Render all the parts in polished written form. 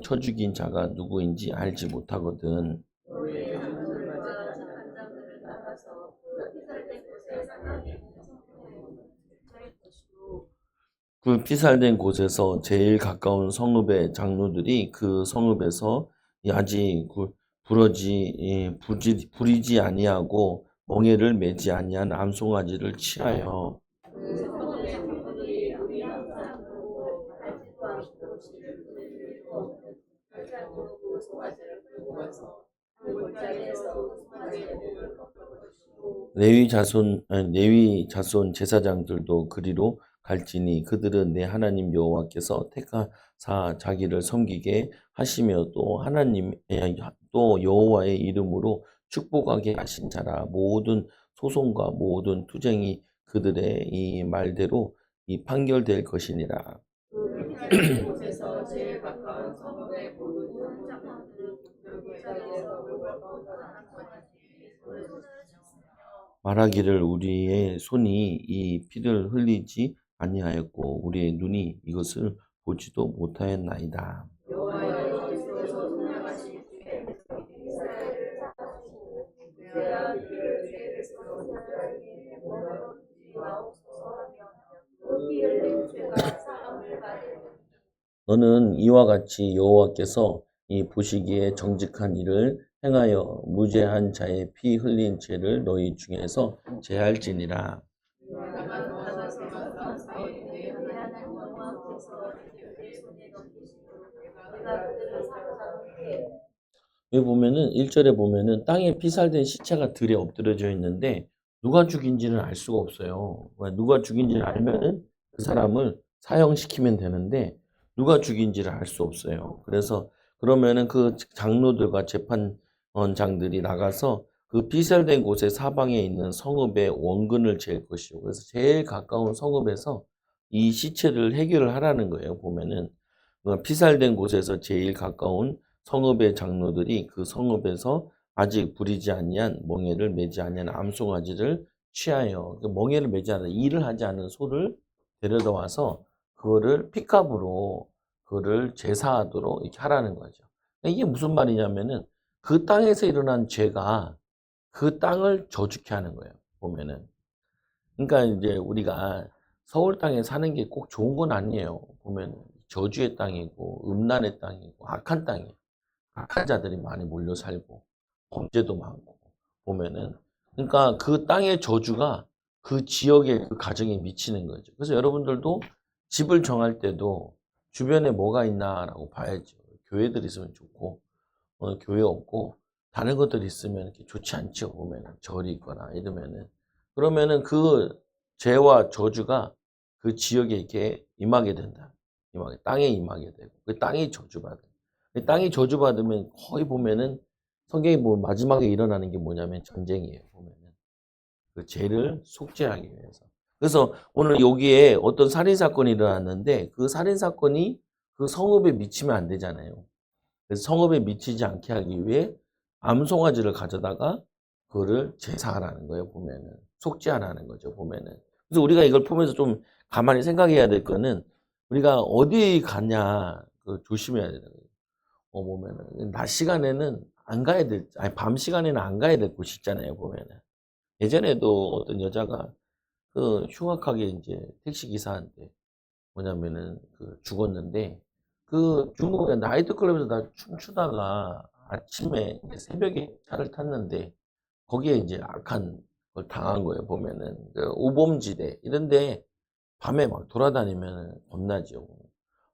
쳐 죽인 자가 누구인지 알지 못하거든. 너희의 장로들과 착한 자들을 따라서 그 피살된 곳에 사망의 성읍에 처할 것이고 그 피살된 곳에서 제일 가까운 성읍의 장로들이 그 성읍에서 아직 부리지 아니하고 멍에를 매지 아니한 암송아지를 취하여 그 성읍의 장로들이 우리 항상 보고 알지도 않고 시를 일도 없는 살짝으로 송아지를 끌고 가서 그 골짜기에서 송아지의 목을 꺾을 것이고 레위 자손 제사장들도 그리로 갈지니 그들은 내 하나님 여호와께서 택하사 자기를 섬기게 하시며 또 여호와의 이름으로 축복하게 하신 자라. 모든 소송과 모든 투쟁이 그들의 이 말대로 이 판결될 것이니라. 그 피살된 곳에서 제일 가까운 성읍의 모든 장로들은 그 골짜기에서 목을 꺾은 송아지의 손을 쳤으며 말하기를 우리의 손이 이 피를 흘리지 아니하였고 우리의 눈이 이것을 보지도 못하였나이다. 여호와께서 성령하신 주의 이스라엘을 사하시고 그야 그를 죄에서 구원하기에 뭐든지 마옵소서 하며 그 피 흘린 죄가 사함을 받으리니 너는 이와 같이 여호와께서 이 보시기에 정직한 일을 행하여 무죄한 자의 피 흘린 죄를 너희 중에서 제할지니라. 내가 나가서 선사하되 내 하나님 여호와께서 내 손에 넘기시고 내가 그들을 사로잡을게 여기 보면은 1절에 보면은 땅에 피살된 시체가 들에 엎드려져 있는데 누가 죽인지는 알 수가 없어요. 누가 죽인지를 알면은 그 사람을 사형시키면 되는데 누가 죽인지를 알 수 없어요. 그래서 그러면은 그 장로들과 재판장들이 나가서 그 피살된 곳의 사방에 있는 성읍의 원근을 잴 것이고 그래서 제일 가까운 성읍에서 이 시체를 해결을 하라는 거예요. 보면은 피살된 곳에서 제일 가까운 성읍의 장로들이 그 성읍에서 아직 부리지 아니한 멍에를 매지 아니한 암송아지를 취하여 그 멍에를 매지 않은 일을 하지 않은 소를 데려다 와서 그거를 핏값으로 그거를 제사하도록 이렇게 하라는 거죠. 이게 무슨 말이냐면은 그 땅에서 일어난 죄가 그 땅을 저주케 하는 거예요. 보면은 그러니까 이제 우리가 서울 땅에 사는 게 꼭 좋은 건 아니에요. 보면 저주의 땅이고 음란의 땅이고 악한 땅이에요. 악한 자들이 많이 몰려 살고 범죄도 많고 보면은 그러니까 그 땅의 저주가 그 지역의 그 가정에 미치는 거죠. 그래서 여러분들도 집을 정할 때도 주변에 뭐가 있나라고 봐야죠. 교회들 있으면 좋고 교회 없고 다른 것들이 있으면 이렇게 좋지 않죠. 보면은 절이 있거나 이러면은 그러면은 그 죄와 저주가 그 지역에 이렇게 임하게 된다. 땅에 임하게 되고 그 땅이 저주받아. 땅이 저주받으면 거의 보면은 성경이 뭐 마지막에 일어나는 게 뭐냐면 전쟁이에요. 보면은 그 죄를 속죄하기 위해서. 그래서 오늘 여기에 어떤 살인 사건이 일어났는데 그 살인 사건이 그 성읍에 미치면 안 되잖아요. 그래서 성읍에 미치지 않게 하기 위해 암송아지를 가져다가 그거를 제사하라는 거예요. 보면은 속죄하라는 거죠. 보면은 그래서 우리가 이걸 보면서 좀 가만히 생각해야 될 거는 우리가 어디 가냐 그 조심해야 되는 거예요. 보면은 낮 시간에는 안 가야 될, 아니 밤 시간에는 안 가야 될 곳이 있잖아요. 보면은 예전에도 어떤 여자가 그 흉악하게 이제 택시 기사한테 뭐냐면은 그 죽었는데 그 중국의 나이트클럽에서 나 춤추다가 아침에 새벽에 차를 탔는데 거기에 이제 악한 걸 당한 거예요. 보면은 그 우범지대 이런데 밤에 막 돌아다니면 겁나죠.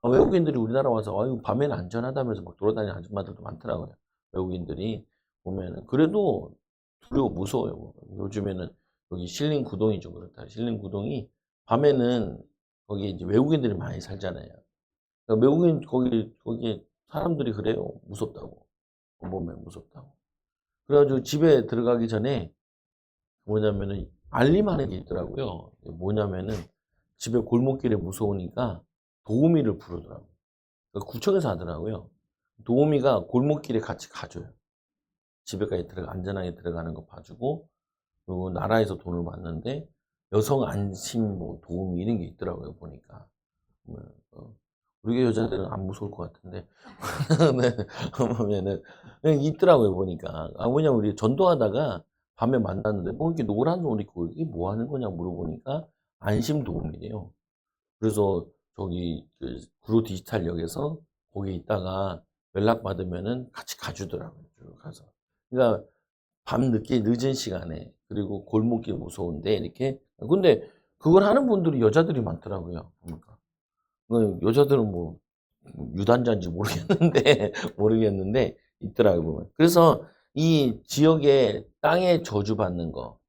외국인들이 우리나라 와서 아유 밤에는 안전하다면서 막 돌아다니는 아줌마들도 많더라고요. 외국인들이 보면은 그래도 두려워 무서워요. 요즘에는 여기 신림구동이 좀 그렇다. 신림구동이 밤에는 거기 이제 외국인들이 많이 살잖아요. 그러니까 외국인 거기에 사람들이 그래요. 무섭다고. 보면 무섭다고. 그래가지고 집에 들어가기 전에 뭐냐면은 알림하는 게 있더라고요. 뭐냐면은 집에 골목길에 무서우니까 도우미를 부르더라고요. 그러니까 구청에서 하더라고요. 도우미가 골목길에 같이 가줘요. 집에까지 안전하게 들어가는 거 봐주고, 그리고 나라에서 돈을 받는데, 여성 안심 뭐 도우미 이런 게 있더라고요, 보니까. 뭐, 우리 교회 여자들은 안 무서울 것 같은데. 네, 보면은, 그냥 있더라고요, 보니까. 뭐냐면 우리 전도하다가 밤에 만났는데, 뭐 이렇게 노란 옷 입고 이게 뭐 하는 거냐 물어보니까 안심 도움이래요. 그래서 저기 그 구로 디지털역에서 거기 있다가 연락 받으면은 같이 가주더라고요. 쭉 가서. 그러니까 밤 늦게 늦은 시간에 그리고 골목길 무서운데 이렇게 근데 그걸 하는 분들이 여자들이 많더라고요. 그러니까 여자들은 뭐 유단자인지 모르겠는데 모르겠는데 있더라고요. 보면. 그래서 이 지역에 땅에 저주받는 거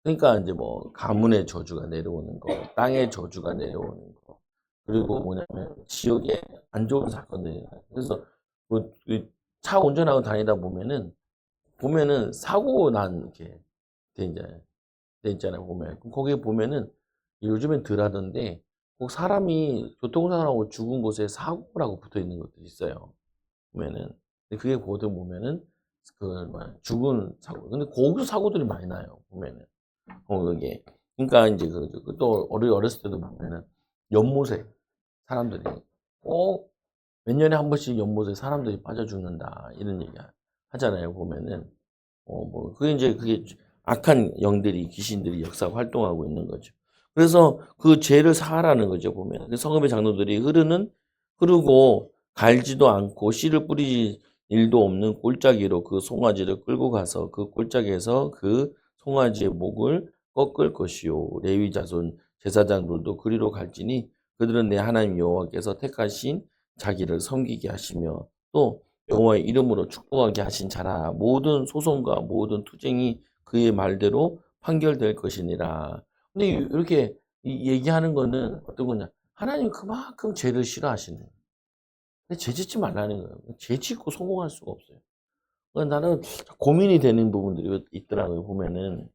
그러니까 이제 뭐 가문의 저주가 내려오는 거, 땅의 저주가 내려오는 거, 그리고 뭐냐면 지역에 안 좋은 사건들이 그래서 차 운전하고 다니다 보면은 사고 난 이렇게 돼 있잖아요 보면 거기에 보면은 요즘엔 덜 하던데 꼭 사람이 교통사고나고 죽은 곳에 사고라고 붙어 있는 것도 있어요 보면은 근데 그게 보면은 그 뭐야, 죽은 사고 근데 거기서 사고들이 많이 나요 보면은 그게. 그러니까 이제 또 어렸을 때도 보면은 연못에 사람들이 꼭 몇 년에 한 번씩 연못에 사람들이 빠져 죽는다 이런 얘기 하잖아요 보면은 뭐 그게 악한 영들이 귀신들이 역사 활동하고 있는 거죠. 그래서 그 죄를 사하라는 거죠 보면 성읍의 장로들이 흐르고 갈지도 않고 씨를 뿌리지 일도 없는 골짜기로 그 송아지를 끌고 가서 그 골짜기에서 그 송아지의 목을 꺾을 것이요 레위 자손 제사장들도 그리로 갈지니 그들은 내 하나님 여호와께서 택하신 자기를 섬기게 하시며 또 여호와의 이름으로 축복하게 하신 자라 모든 소송과 모든 투쟁이 그의 말대로 판결될 것이니라. 근데 이렇게 얘기하는 거는 어떤 거냐? 하나님 그만큼 죄를 싫어하시는 거예요. 근데 죄 짓지 말라는 거예요. 죄 짓고 성공할 수가 없어요. 그러니까 나는 고민이 되는 부분들이 있더라고요. 보면은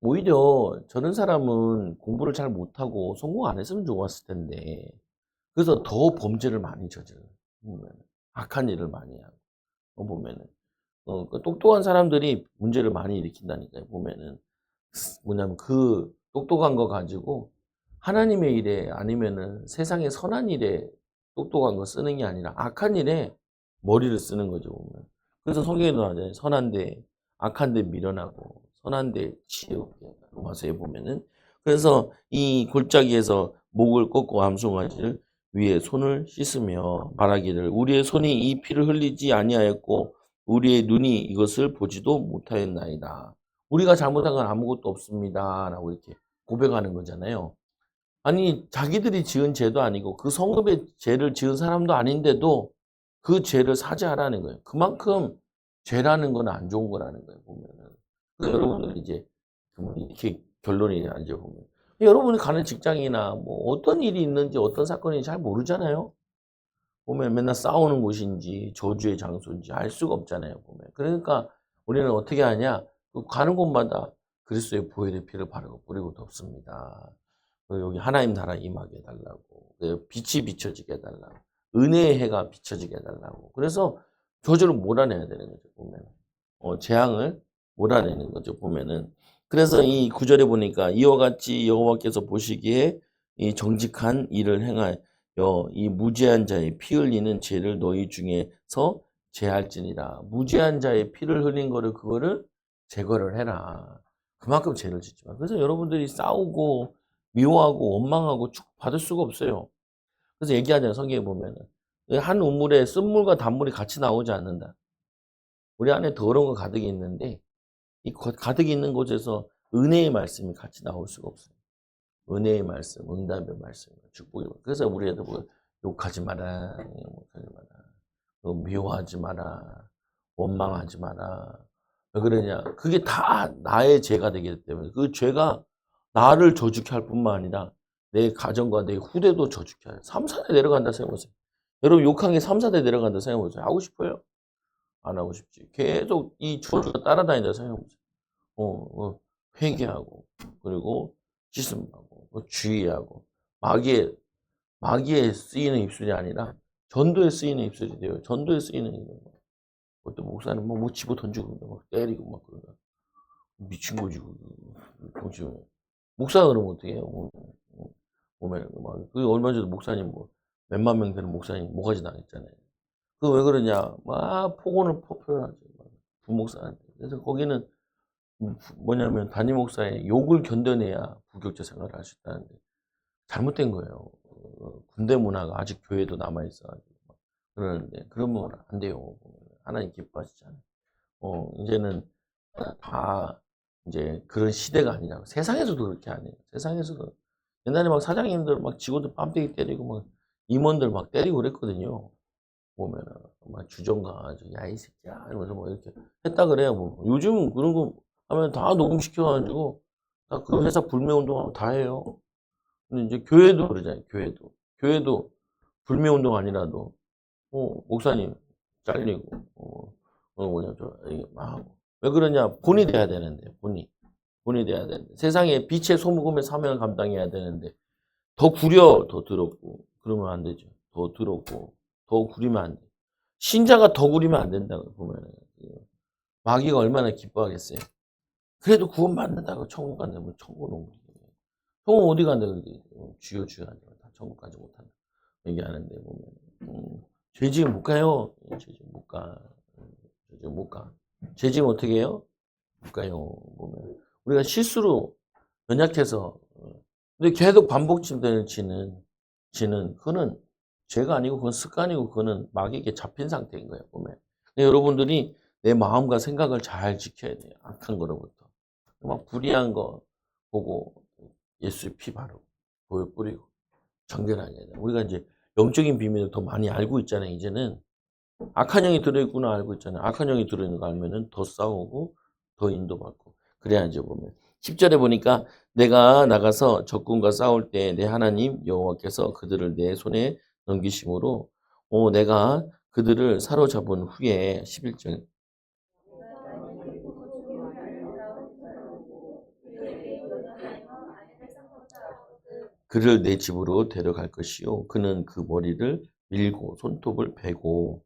오히려 저런 사람은 공부를 잘 못하고 성공 안 했으면 좋았을 텐데 그래서 더 범죄를 많이 저질러요. 보면 악한 일을 많이 하고 보면은 그 똑똑한 사람들이 문제를 많이 일으킨다니까요. 보면은 뭐냐면 그 똑똑한 거 가지고 하나님의 일에 아니면은 세상의 선한 일에 똑똑한 거 쓰는 게 아니라 악한 일에 머리를 쓰는 거죠. 보면. 그래서 성경에도 나와요. 선한 데 악한 데 밀어나고 선한 데 치우게 로마서에 보면은 그래서 이 골짜기에서 목을 꺾고 암송아지를 위에 손을 씻으며 말하기를 우리의 손이 이 피를 흘리지 아니하였고 우리의 눈이 이것을 보지도 못하였나이다. 우리가 잘못한 건 아무것도 없습니다. 라고 이렇게 고백하는 거잖아요. 아니, 자기들이 지은 죄도 아니고 그 성읍의 죄를 지은 사람도 아닌데도 그 죄를 사죄하라는 거예요. 그만큼 죄라는 건 안 좋은 거라는 거예요, 보면은. 여러분들 이제 이렇게 결론이 이제 보면. 여러분이 가는 직장이나 뭐 어떤 일이 있는지 어떤 사건인지 잘 모르잖아요. 보면 맨날 싸우는 곳인지 저주의 장소인지 알 수가 없잖아요. 보면. 그러니까 우리는 어떻게 하냐? 가는 곳마다 그리스도의 보혈의 피를 바르고 뿌리고 덮습니다. 여기 하나님 나라 임하게 해달라고. 빛이 비춰지게 해달라고. 은혜의 해가 비춰지게 해달라고. 그래서 저주를 몰아내야 되는 거죠. 보면. 재앙을 몰아내는 거죠. 보면은. 그래서 이 구절에 보니까 이와 같이 여호와께서 보시기에 이 정직한 일을 행하여 이 무죄한 자의 피 흘리는 죄를 너희 중에서 제할지니라. 무죄한 자의 피를 흘린 거를 그거를 제거를 해라. 그만큼 죄를 짓지 마. 그래서 여러분들이 싸우고 미워하고 원망하고 받을 수가 없어요. 그래서 얘기하잖아요. 성경에 보면은 한 우물에 쓴물과 단물이 같이 나오지 않는다. 우리 안에 더러운 거 가득히 있는데 이 가득히 있는 곳에서 은혜의 말씀이 같이 나올 수가 없어요. 은혜의 말씀, 응답의 말씀, 축복의 말씀. 그래서 우리가 뭐 욕하지 마라, 욕하지 마라, 미워하지 마라, 원망하지 마라. 왜 그러냐? 그게 다 나의 죄가 되기 때문에 그 죄가 나를 저주케 할 뿐만 아니라 내 가정과 내 후대도 저주케 해요. 3, 4대 내려간다 생각해보세요. 여러분 욕한 게 3, 4대 내려간다 생각해보세요. 하고 싶어요? 안 하고 싶지. 계속 이 저주가 따라다닌다 생각해보세요. 회개하고 그리고 씻음하고 주의하고 마귀에 쓰이는 입술이 아니라 전도에 쓰이는 입술이 돼요. 전도에 쓰이는 입술. 어떤 목사는 뭐 집어 던지고 막 때리고 막 그러다 미친 거지. 정신 목사가 그러면 어떻게 해요? 보면 막 그 얼마 전에 목사님 뭐 몇만 명 되는 목사님 모가지 당했잖아요. 그 왜 그러냐? 막 폭언을 표현하죠. 부목사한테. 그래서 거기는 뭐냐면 담임 목사의 욕을 견뎌내야 부교육자 생활을 할 수 있다는데 잘못된 거예요. 군대 문화가 아직 교회도 남아 있어가지고 그러는데 그러면 안 돼요. 하나님 기뻐하시잖아요. 이제는 다 이제 그런 시대가 아니라고. 세상에서도 그렇게 안 해요. 세상에서도 옛날에 막 사장님들 막 직원들 뺨때기 때리고 막 임원들 막 때리고 그랬거든요. 보면은 막 주정가 야 이 새끼야 이러면서 뭐 이렇게 했다 그래요. 뭐 요즘 그런 거 하면 다 녹음시켜가지고 다 그 회사 불매운동하고 다 해요. 근데 이제 교회도 그러잖아요. 교회도 불매운동 아니라도 목사님 잘리고 뭐냐 이게 막 하고 왜 그러냐 본이 돼야 되는데 본이 돼야 되는데 세상에 빛의 소모금의 사명을 감당해야 되는데 더 구려 더 더럽고 그러면 안 되죠. 더 더럽고 더 구리면 안 돼. 신자가 더 구리면 안 된다고 보면은 마귀가 얼마나 기뻐하겠어요. 그래도 구원 받는다고 천국 간다면 천국은 못 가요. 천국 어디 간다 그러지? 주여 주여 하죠. 다 천국 가지 못한다. 얘기하는데 보면 죄지금 못 가요. 죄지금 못 가. 죄지금 못 가. 죄지금 어떻게 해요? 못 가요. 보면 우리가 실수로 연약해서 근데 계속 반복되는 지는 그거는 죄가 아니고 그건 습관이고 그거는 마귀에게 잡힌 상태인 거예요. 보면 근데 여러분들이 내 마음과 생각을 잘 지켜야 돼요. 악한 거로부터 막 불의한 거 보고 예수의 피 바르고 보여 뿌리고 정결하게 해야 돼. 우리가 이제 영적인 비밀을 더 많이 알고 있잖아요. 이제는 악한 영이 들어있구나 알고 있잖아요. 악한 영이 들어있는 거 알면은 더 싸우고 더 인도받고 그래야 이제 보면 10절에 보니까 내가 나가서 적군과 싸울 때 내 하나님 여호와께서 그들을 내 손에 넘기심으로 내가 그들을 사로잡은 후에 11절 그를 내 집으로 데려갈 것이요 그는 그 머리를 밀고 손톱을 베고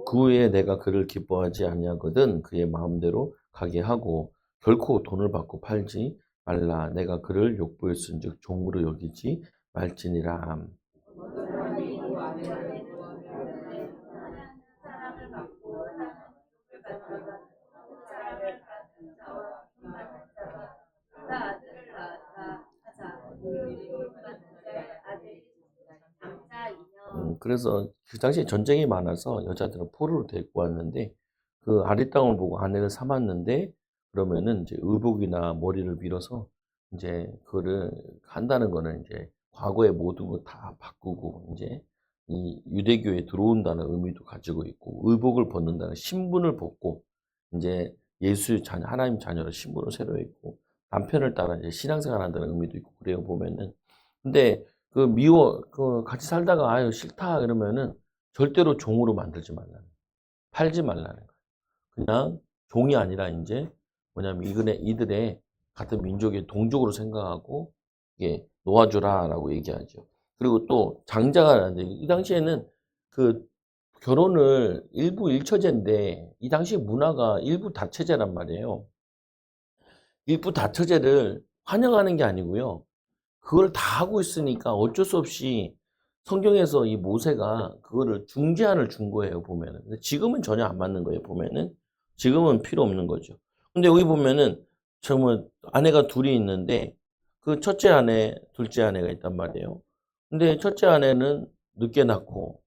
그 후에 내가 그를 기뻐하지 아니하거든 그의 마음대로 가게 하고 결코 돈을 받고 팔지 말라 내가 그를 욕보였은즉 종으로 여기지 말지니라. 그래서 그 당시에 전쟁이 많아서 여자들은 포로를 데리고 왔는데 그 아랫땅을 보고 아내를 삼았는데 그러면은 이제 의복이나 머리를 밀어서 이제 그거를 한다는 거는 이제 과거의 모든 거 다 바꾸고 이제 이 유대교에 들어온다는 의미도 가지고 있고 의복을 벗는다는 신분을 벗고 이제 예수의 자녀 하나님 자녀로 신분을 새로 입고 남편을 따라 이제 신앙생활 한다는 의미도 있고 그래요 보면은 근데 같이 살다가 아유 싫다 그러면은 절대로 종으로 만들지 말라는 거예요. 팔지 말라는 거예요. 그냥 종이 아니라 이제 뭐냐면 이들의 같은 민족의 동족으로 생각하고 이게 놓아주라라고 얘기하죠. 그리고 또 장자가 이 당시에는 그 결혼을 일부 일처제인데 이 당시 문화가 일부 다처제란 말이에요. 일부 다처제를 환영하는 게 아니고요. 그걸 다 하고 있으니까 어쩔 수 없이 성경에서 이 모세가 그거를 중재안을 준 거예요, 보면은. 근데 지금은 전혀 안 맞는 거예요, 보면은. 지금은 필요 없는 거죠. 근데 여기 보면은 정말 아내가 둘이 있는데 그 첫째 아내, 둘째 아내가 있단 말이에요. 근데 첫째 아내는 늦게 낳고,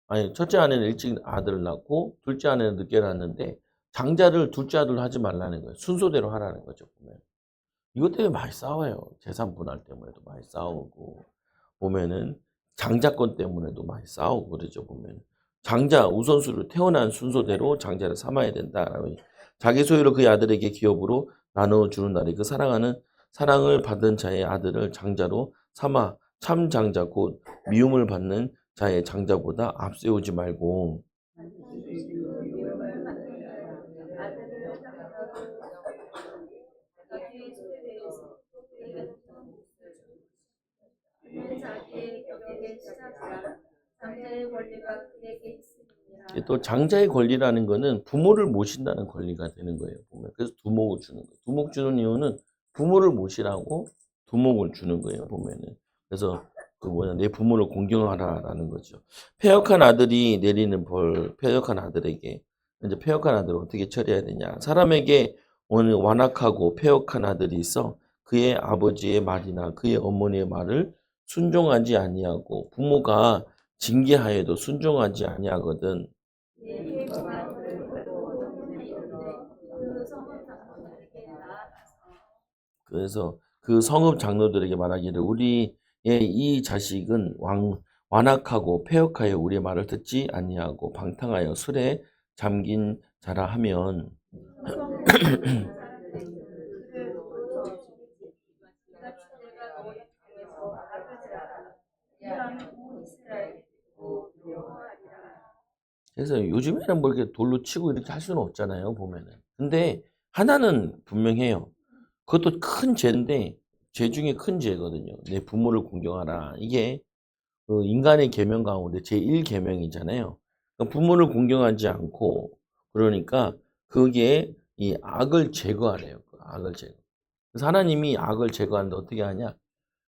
아니, 첫째 아내는 일찍 아들을 낳고, 둘째 아내는 늦게 낳았는데 장자를 둘째 아들로 하지 말라는 거예요. 순서대로 하라는 거죠, 보면. 이것 때문에 많이 싸워요. 재산 분할 때문에도 많이 싸우고 보면은 장자권 때문에도 많이 싸우고 그러죠 보면 장자 우선순위로 태어난 순서대로 장자를 삼아야 된다라고 자기 소유를 그의 아들에게 기업으로 나누어 주는 날이 그 사랑을 받은 자의 아들을 장자로 삼아 참 장자 곧 미움을 받는 자의 장자보다 앞세우지 말고 자기의 격에게 시작하라. 장자의 권리가 그에게 있으니 또 장자의 권리라는 거는 부모를 모신다는 권리가 되는 거예요. 보면. 그래서 두목을 주는 거예요. 두목 주는 이유는 부모를 모시라고 두목을 주는 거예요. 보면은. 그래서 내 부모를 공경하라라는 거죠. 패역한 아들이 내리는 벌, 패역한 아들에게 이제 패역한 아들을 어떻게 처리해야 되냐? 사람에게 오늘 완악하고 패역한 아들이 있어 그의 아버지의 말이나 그의 어머니의 말을 순종하지 아니하고 부모가 징계하여도 순종하지 아니하거든. 그래서 그 성읍 장로들에게 말하기를 우리의 이 자식은 완악하고 패역하여 우리의 말을 듣지 아니하고 방탕하여 술에 잠긴 자라 하면 그래서 요즘에는 뭐 이렇게 돌로 치고 이렇게 할 수는 없잖아요, 보면은. 근데 하나는 분명해요. 그것도 큰 죄인데 죄 중에 큰 죄거든요. 내 부모를 공경하라. 이게 그 인간의 계명 가운데 제1계명이잖아요. 그러니까 부모를 공경하지 않고 그러니까 그게 이 악을 제거하래요. 그 악을 제거. 그래서 하나님이 악을 제거하는데 어떻게 하냐?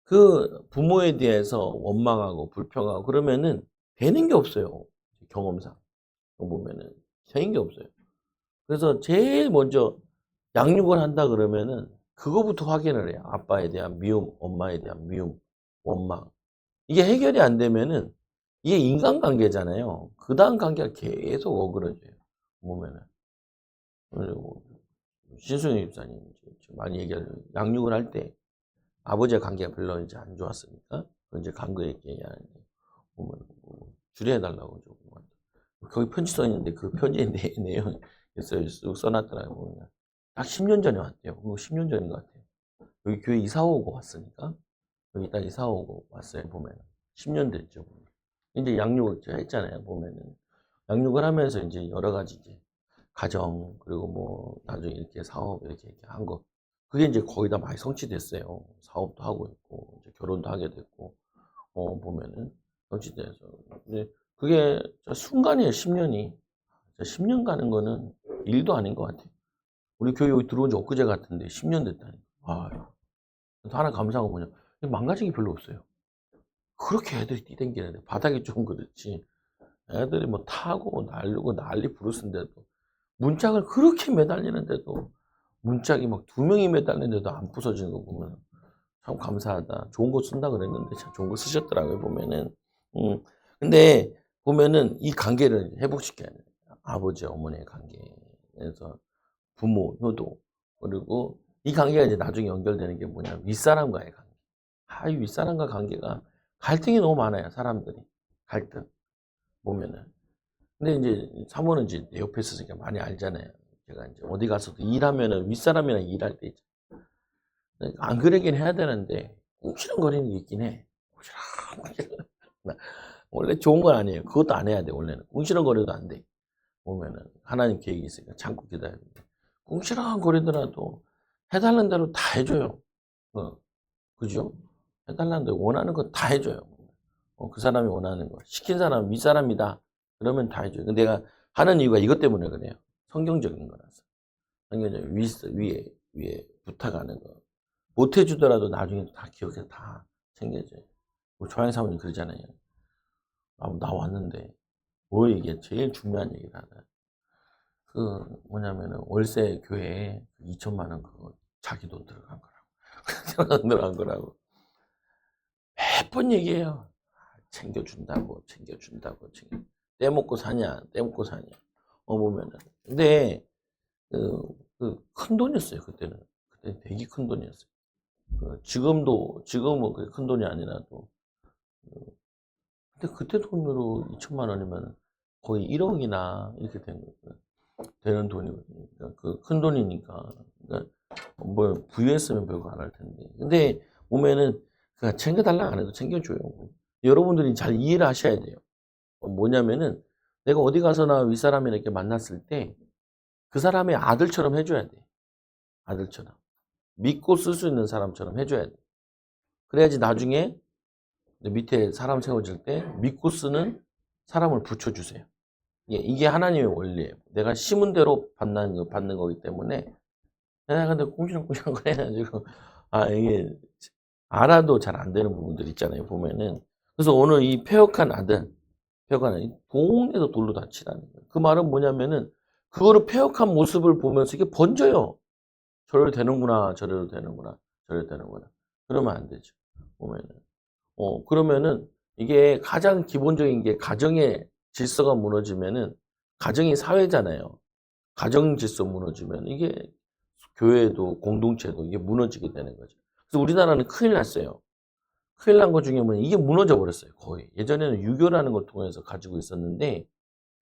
그 부모에 대해서 원망하고 불평하고 그러면은 되는 게 없어요. 경험상 보면은 되는 게 없어요. 그래서 제일 먼저 양육을 한다 그러면은 그거부터 확인을 해요. 아빠에 대한 미움, 엄마에 대한 미움, 원망. 이게 해결이 안 되면은 이게 인간관계잖아요. 그 다음 관계가 계속 어그러져요. 보면은. 그리고 신승희 집사님 지금 많이 얘기하는 양육을 할 때 아버지와 관계가 별로 이제 안 좋았으니까 이제 간거 얘기하는데 보면 줄여달라고 조금 거기 편지 써 있는데 그 편지의 내용 쓱 써놨더라고요. 딱 10년 전에 왔대요. 그거 10년 전인 것 같아요. 여기 교회 이사 오고 왔으니까 여기 딱 이사 오고 왔어요. 보면 10년 됐죠. 이제 양육을 제가 했잖아요. 보면은 양육을 하면서 이제 여러 가지 이제 가정 그리고 뭐 나중에 이렇게 사업 이렇게 한 거 그게 이제 거의 다 많이 성취됐어요. 사업도 하고 있고 이제 결혼도 하게 됐고 보면은 성취돼서 근데 그게 순간이에요. 10년이 10년 가는 거는 일도 아닌 것 같아요. 우리 교회 여기 들어온 지 엊그제 같은데 10년 됐다니. 아, 하나 감사한 거 뭐냐? 망가진 게 별로 없어요. 그렇게 애들이 뛰댕기는데 바닥이 좀 그렇지. 애들이 뭐 타고 날르고 난리 부르스인데도 문짝을 그렇게 매달리는데도 문짝이 막 2명이 매달리는데도 안 부서지는 거 보면 참 감사하다. 좋은 거 쓴다 그랬는데 참 좋은 거 쓰셨더라고요 보면은. 근데 보면은 이 관계를 회복시켜야 돼요. 아버지 어머니의 관계에서 부모 효도 그리고 이 관계가 이제 나중에 연결되는 게 뭐냐 윗사람과의 관계. 이 윗사람과 관계가 갈등이 너무 많아요 사람들이 갈등 보면은. 근데 이제 사모는 이제 내 옆에 있으니까 많이 알잖아요. 제가 이제 어디 가서도 일하면은 윗사람이랑 일할 때 안 그러긴 해야 되는데 꿍시렁거리는 게 있긴 해. 꿍시렁. 원래 좋은 건 아니에요. 그것도 안 해야 돼 원래는. 꿍시렁거려도 안 돼. 보면은 하나님 계획이 있으니까 참고 기다려야 돼. 꿍시렁거리더라도 해달라는 대로 다 해줘요. 그죠? 해달라는 대로 원하는 거 다 해줘요. 그 사람이 원하는 거. 시킨 사람 윗사람이다. 그러면 다 해줘요. 근데 내가 하는 이유가 이것 때문에 그래요. 성경적인 거라서. 성경적인 위에 부탁하는 거. 못 해주더라도 나중에 다 기억해서 다 챙겨줘요. 조항 사모님 그러잖아요. 나 왔는데 뭐 이게 제일 중요한 얘기를 하나. 그 뭐냐면은 월세 교회에 2천만 원 그거 자기 돈 들어간 거라고. 들어간 거라고. 매번 얘기해요. 챙겨준다고. 떼먹고 사냐. 보면은. 근데 큰 돈이었어요 그때는. 그때 되게 큰 돈이었어요. 지금은 그게 큰 돈이 아니라도. 근데 그때 돈으로 2천만 원이면 거의 1억이나 이렇게 되는 돈이거든요. 그러니까 큰 돈이니까. 그러니까 뭐 부유했으면 별거 안 할 텐데. 근데 보면은 그냥 챙겨달라 안 해도 챙겨줘요. 여러분들이 잘 이해를 하셔야 돼요. 뭐냐면은 내가 어디 가서나 윗사람이랑 이렇게 만났을 때 그 사람의 아들처럼 해줘야 돼. 아들처럼. 믿고 쓸 수 있는 사람처럼 해줘야 돼. 그래야지 나중에 밑에 사람 세워질 때 믿고 쓰는 사람을 붙여주세요. 이게 하나님의 원리예요. 내가 심은 대로 받는 거기 때문에 내가 근데 꽁시렁꽁시렁 그래가지고 이게 알아도 잘 안 되는 부분들 있잖아요. 보면은 그래서 오늘 이 패역한 아들 동네도 돌로 다 치라는 거예요. 그 말은 뭐냐면은 그거를 패역한 모습을 보면서 이게 번져요. 저래도 되는구나, 저래도 되는구나, 저래도 되는구나. 그러면 안 되죠. 보면은 그러면은 이게 가장 기본적인 게 가정의 질서가 무너지면은 가정이 사회잖아요. 가정 질서 무너지면 이게 교회도 공동체도 이게 무너지게 되는 거죠. 그래서 우리나라는 큰일 났어요. 큰일 난 것 중에 뭐냐 이게 무너져 버렸어요. 거의 예전에는 유교라는 걸 통해서 가지고 있었는데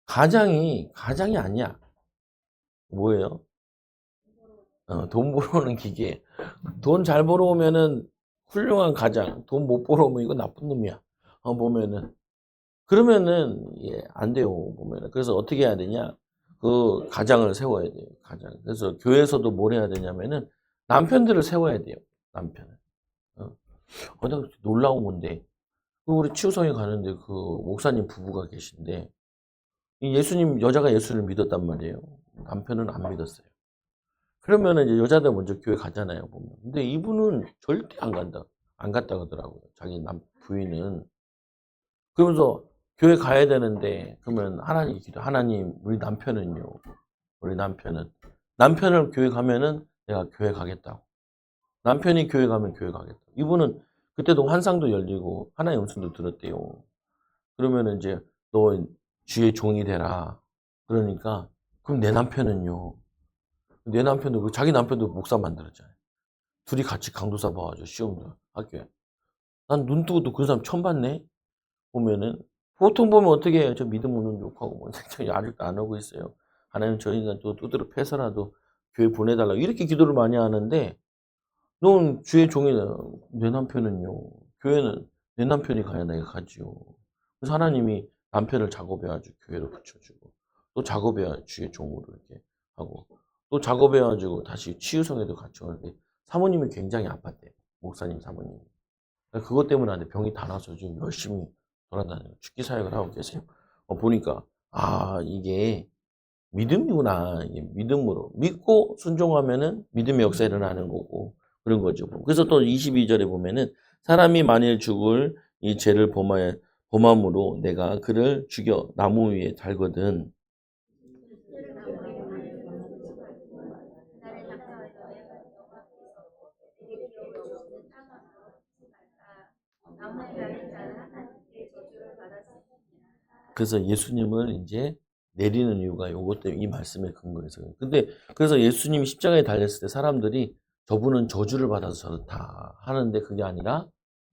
가장이 아니야. 뭐예요? 돈 벌어오는 기계. 돈 잘 벌어오면은 훌륭한 가장. 돈 못 벌어오면 이거 나쁜 놈이야. 보면은 그러면은 안 돼요. 보면은 그래서 어떻게 해야 되냐? 그 가장을 세워야 돼요. 가장. 그래서 교회에서도 뭘 해야 되냐면은 남편들을 세워야 돼요. 남편을. 내가 놀라운 건데 그 우리 치유성에 가는데 그 목사님 부부가 계신데 이 여자가 예수를 믿었단 말이에요. 남편은 안 믿었어요. 그러면은 이제 여자들 먼저 교회 가잖아요, 보면. 근데 이분은 절대 안 간다. 안 갔다 그러더라고요. 자기 부인은. 그러면서 교회 가야 되는데 그러면 하나님 하나님 우리 남편은요. 우리 남편을 교회 가면은 내가 교회 가겠다고. 남편이 교회 가면 교회 가겠다. 이분은 그때도 환상도 열리고 하나님 음성도 들었대요. 그러면은 이제 너 주의 종이 되라. 그러니까 그럼 내 남편은요. 내 남편도 자기 남편도 목사 만들었잖아요. 둘이 같이 강도사 봐가지고 시험도 학교에. 난 눈 뜨고도 그 사람 처음 봤네. 보면은 보통 보면 어떻게 해요? 저 믿음 없는 욕하고 뭐 아직도 안 하고 있어요. 하나님 저 인간 또 두드러 패서라도 교회 보내달라고 이렇게 기도를 많이 하는데 넌 주의 종이다. 내 남편은요. 교회는 내 남편이 가야 내가 가지요. 그래서 하나님이 남편을 작업해가지고 교회로 붙여주고 또 작업해야 주의 종으로 이렇게 하고 또 작업해가지고 다시 치유성에도 같이 오는데 사모님이 굉장히 아팠대요. 목사님 사모님이. 그것 때문에 안 돼. 병이 다 나서 지금 열심히 돌아다니고 축기 사역을 하고 계세요. 보니까 이게 믿음이구나. 이게 믿음으로 믿고 순종하면은 믿음의 역사 일어나는 거고 그런 거죠. 그래서 또 22절에 보면은 사람이 만일 죽을 이 죄를 범함으로 내가 그를 죽여 나무 위에 달거든. 그래서 예수님을 이제 내리는 이유가 요것 때문에 이 말씀에 근거해서. 근데 그래서 예수님이 십자가에 달렸을 때 사람들이 저분은 저주를 받아서 저렇다 하는데 그게 아니라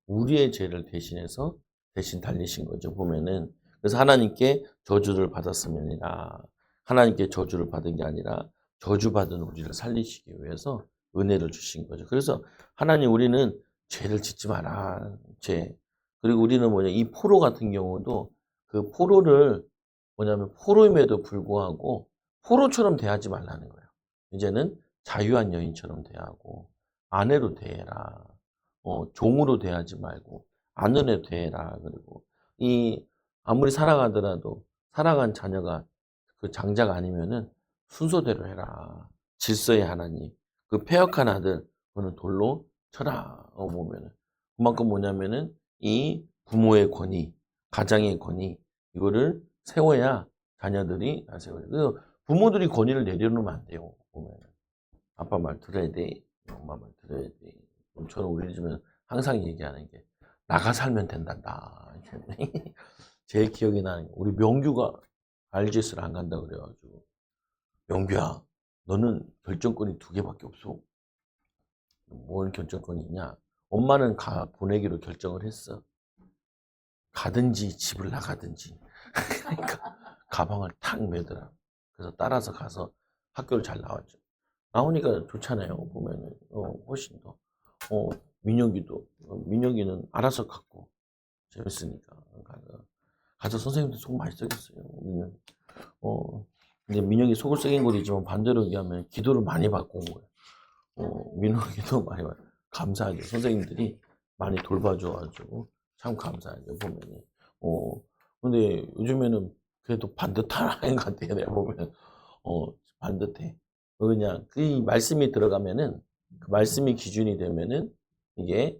우리의 죄를 대신해서 대신 달리신 거죠. 보면은 그래서 하나님께 저주를 받았음이니라. 하나님께 저주를 받은 게 아니라 저주받은 우리를 살리시기 위해서 은혜를 주신 거죠. 그래서 하나님 우리는 죄를 짓지 마라. 죄. 그리고 우리는 뭐냐 이 포로 같은 경우도 그 포로를 뭐냐면 포로임에도 불구하고 포로처럼 대하지 말라는 거예요. 이제는 자유한 여인처럼 대하고 아내로 대해라. 종으로 대하지 말고 아내로 대해라. 그리고 이 아무리 사랑하더라도 사랑한 자녀가 그 장자가 아니면은 순서대로 해라. 질서의 하나님. 그 패역한 아들 그는 돌로 쳐라. 보면은 그만큼 뭐냐면은 이 부모의 권위, 가장의 권위 이거를 세워야 자녀들이 다 세워요. 그래서 부모들이 권위를 내려놓으면 안 돼요. 보면 아빠 말 들어야 돼, 엄마 말 들어야 돼. 그럼 저는 우리 집은 항상 얘기하는 게 나가 살면 된단다. 제일 기억이 나는 게 우리 명규가 RGS를 안 간다 그래가지고 명규야, 너는 결정권이 2개밖에 없어. 뭔 결정권이 있냐? 엄마는 보내기로 결정을 했어. 가든지 집을 나가든지. 그러니까 가방을 탁 매더라. 그래서 따라서 가서 학교를 잘 나왔죠. 나오니까 좋잖아요. 보면은 훨씬 더 민혁이는 알아서 갖고 재밌으니까 가서 선생님들 속 많이 썩였어요. 민혁. 근데 민혁이 속을 썩인 거이지만 반대로 얘기하면 기도를 많이 받고 온 거예요. 민혁이도 많이 받. 감사하죠. 선생님들이 많이 돌봐줘가지고 참 감사하죠. 보면은. 근데 요즘에는 그래도 반듯한 것 같아요. 내가 보면. 반듯해. 그냥 그 말씀이 들어가면은 그 말씀이 기준이 되면은 이게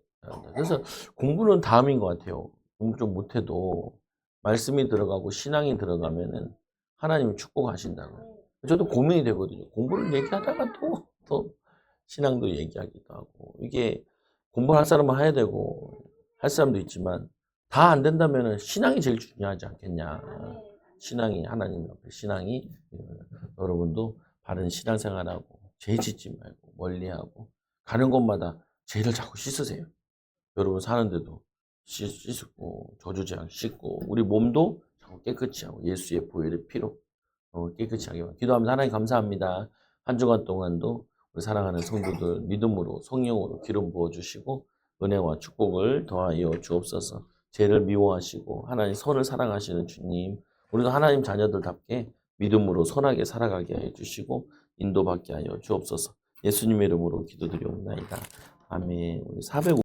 그래서 공부는 다음인 것 같아요. 공부 좀 못해도 말씀이 들어가고 신앙이 들어가면은 하나님이 축복하신다고. 저도 고민이 되거든요. 공부를 얘기하다가 또 신앙도 얘기하기도 하고 이게 공부할 사람은 해야 되고 할 사람도 있지만 다 안 된다면은 신앙이 제일 중요하지 않겠냐. 신앙이 하나님 앞에 신앙이 여러분도 바른 신앙생활하고 죄 짓지 말고 멀리하고 가는 곳마다 죄를 자꾸 씻으세요. 여러분 사는데도 씻고 저주지 않게 씻고 우리 몸도 자꾸 깨끗이 하고 예수의 보혈의 피로 깨끗이 하게 기도하면서 하나님 감사합니다. 한 주간 동안도 우리 사랑하는 성도들 믿음으로 성령으로 기름 부어주시고 은혜와 축복을 더하여 주옵소서. 죄를 미워하시고 하나님 선을 사랑하시는 주님 우리도 하나님 자녀들답게 믿음으로 선하게 살아가게 해 주시고 인도받게 하여 주옵소서. 예수님의 이름으로 기도드리옵나이다. 아멘. 우리 450